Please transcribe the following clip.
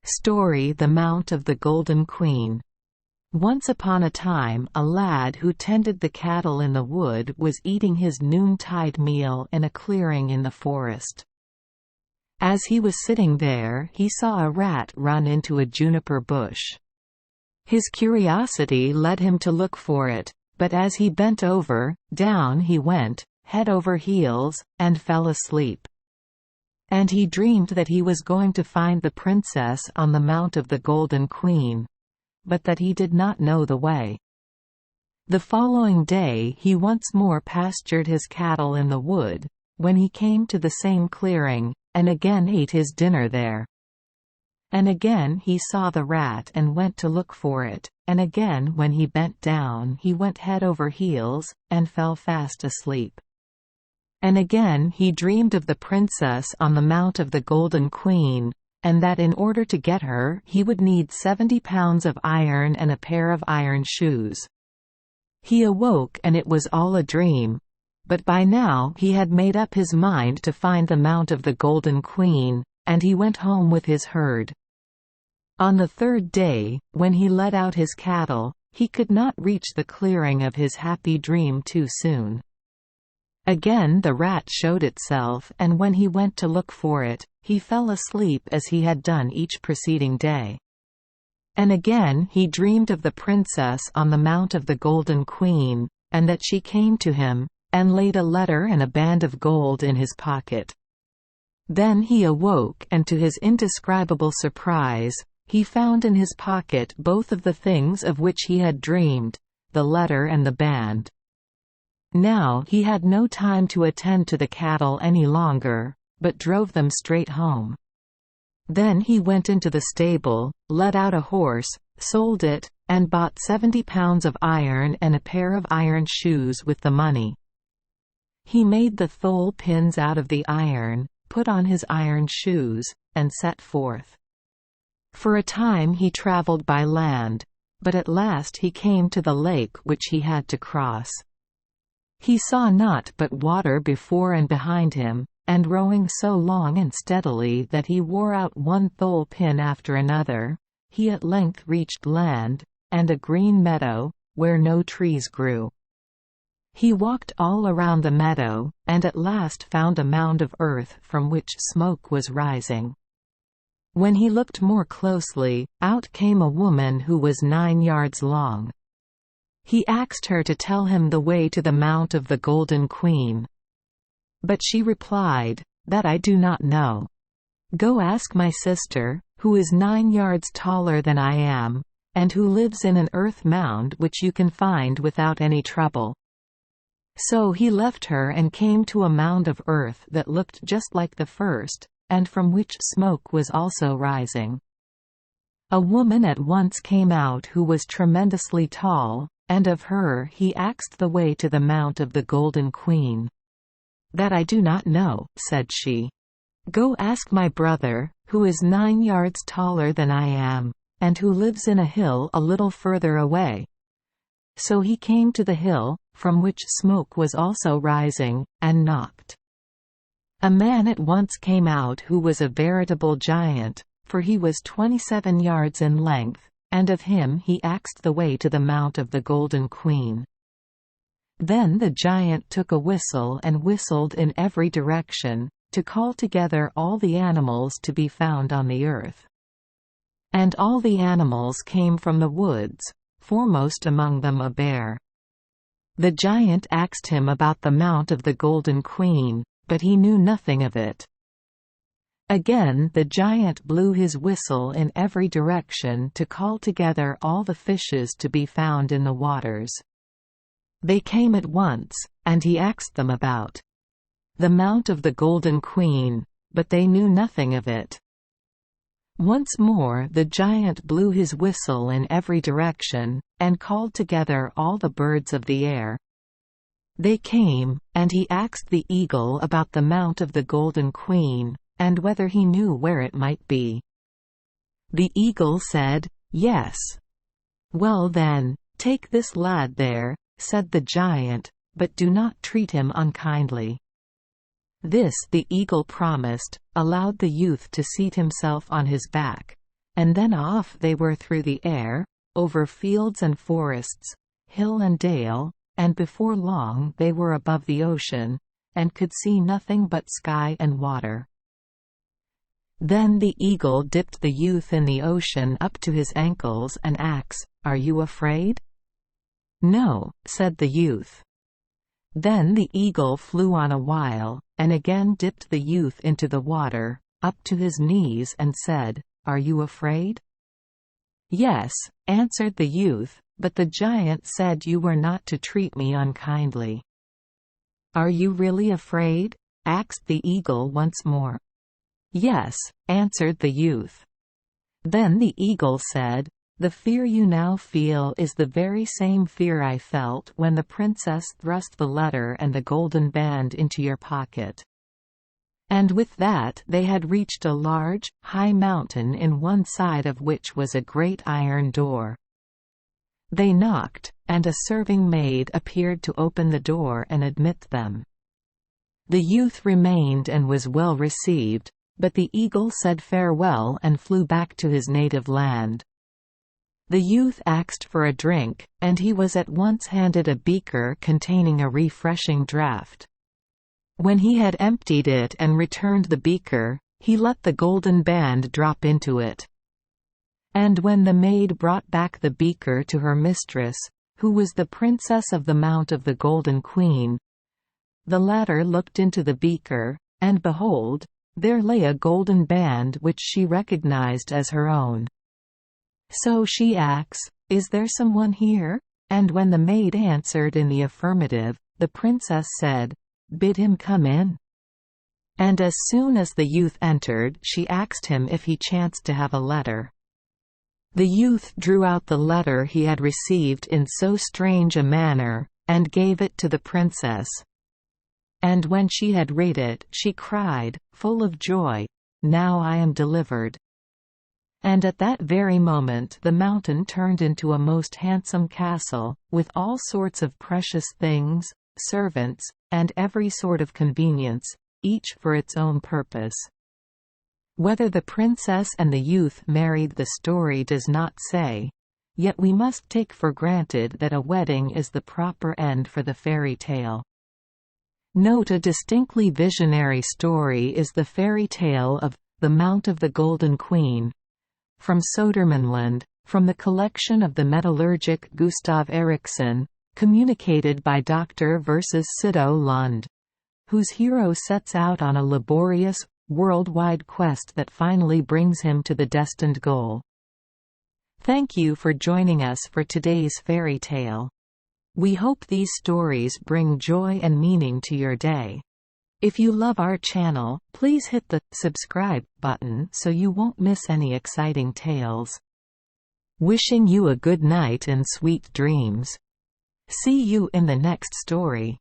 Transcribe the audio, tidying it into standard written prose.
Story: The Mount of the Golden Queen. Once upon a time a lad who tended the cattle in the wood was eating his noontide meal in a clearing in the forest. As he was sitting there, he saw a rat run into a juniper bush. His curiosity led him to look for it, but as he bent over, down he went, head over heels, and fell asleep. And he dreamed that he was going to find the princess on the Mount of the Golden Queen, but that he did not know the way. The following day he once more pastured his cattle in the wood, when he came to the same clearing, and again ate his dinner there. And again he saw the rat and went to look for it, and again when he bent down he went head over heels, and fell fast asleep. And again he dreamed of the princess on the Mount of the Golden Queen, and that in order to get her he would need 70 pounds of iron and a pair of iron shoes. He awoke and it was all a dream, but by now he had made up his mind to find the Mount of the Golden Queen, and he went home with his herd. On the third day, when he led out his cattle, he could not reach the clearing of his happy dream too soon. Again the rat showed itself, and when he went to look for it, he fell asleep as he had done each preceding day. And again he dreamed of the princess on the Mount of the Golden Queen, and that she came to him, and laid a letter and a band of gold in his pocket. Then he awoke, and to his indescribable surprise, he found in his pocket both of the things of which he had dreamed, the letter and the band. Now he had no time to attend to the cattle any longer, but drove them straight home. Then he went into the stable, led out a horse, sold it, and bought 70 pounds of iron and a pair of iron shoes with the money. He made the thole pins out of the iron, put on his iron shoes, and set forth. For a time he travelled by land, but at last he came to the lake which he had to cross. He saw naught but water before and behind him, and rowing so long and steadily that he wore out one thole pin after another, he at length reached land, and a green meadow, where no trees grew. He walked all around the meadow, and at last found a mound of earth from which smoke was rising. When he looked more closely, out came a woman who was 9 yards long. He asked her to tell him the way to the Mount of the Golden Queen. But she replied, "That I do not know. Go ask my sister, who is 9 yards taller than I am, and who lives in an earth mound which you can find without any trouble." So he left her and came to a mound of earth that looked just like the first, and from which smoke was also rising. A woman at once came out who was tremendously tall, and of her he asked the way to the Mount of the Golden Queen. "That I do not know," said she. "Go ask my brother, who is 9 yards taller than I am, and who lives in a hill a little further away." So he came to the hill, from which smoke was also rising, and knocked. A man at once came out who was a veritable giant, for he was 27 yards in length, and of him he asked the way to the Mount of the Golden Queen. Then the giant took a whistle and whistled in every direction, to call together all the animals to be found on the earth. And all the animals came from the woods, foremost among them a bear. The giant asked him about the Mount of the Golden Queen, but he knew nothing of it. Again the giant blew his whistle in every direction to call together all the fishes to be found in the waters. They came at once, and he asked them about the Mount of the Golden Queen, but they knew nothing of it. Once more the giant blew his whistle in every direction, and called together all the birds of the air. They came, and he asked the eagle about the Mount of the Golden Queen, and whether he knew where it might be. The eagle said, "Yes." "Well then, take this lad there," said the giant, "but do not treat him unkindly." This the eagle promised, allowed the youth to seat himself on his back, and then off they were through the air, over fields and forests, hill and dale, and before long they were above the ocean, and could see nothing but sky and water. Then the eagle dipped the youth in the ocean up to his ankles and asked, "Are you afraid?" "No," said the youth. Then the eagle flew on a while, and again dipped the youth into the water, up to his knees, and said, "Are you afraid?" "Yes," answered the youth, "but the giant said you were not to treat me unkindly." "Are you really afraid?" asked the eagle once more. "Yes," answered the youth. Then the eagle said, "The fear you now feel is the very same fear I felt when the princess thrust the letter and the golden band into your pocket." And with that they had reached a large, high mountain, in one side of which was a great iron door. They knocked, and a serving maid appeared to open the door and admit them. The youth remained and was well received, but the eagle said farewell and flew back to his native land. The youth asked for a drink, and he was at once handed a beaker containing a refreshing draught. When he had emptied it and returned the beaker, he let the golden band drop into it. And when the maid brought back the beaker to her mistress, who was the princess of the Mount of the Golden Queen, the latter looked into the beaker, and behold, there lay a golden band which she recognized as her own. So she asked, "Is there someone here?" And when the maid answered in the affirmative, the princess said, "Bid him come in." And as soon as the youth entered, she asked him if he chanced to have a letter. The youth drew out the letter he had received in so strange a manner, and gave it to the princess. And when she had read it, she cried, full of joy, "Now I am delivered." And at that very moment the mountain turned into a most handsome castle, with all sorts of precious things, servants, and every sort of convenience, each for its own purpose. Whether the princess and the youth married the story does not say, yet we must take for granted that a wedding is the proper end for the fairy tale. Note a distinctly visionary story is the fairy tale of The Mount of the Golden Queen, from Södermanland, from the collection of the metallurgic Gustav Eriksson, communicated by Dr. versus Sido Lund, whose hero sets out on a laborious, worldwide quest that finally brings him to the destined goal. Thank you for joining us for today's fairy tale. We hope these stories bring joy and meaning to your day. If you love our channel, please hit the subscribe button so you won't miss any exciting tales. Wishing you a good night and sweet dreams. See you in the next story.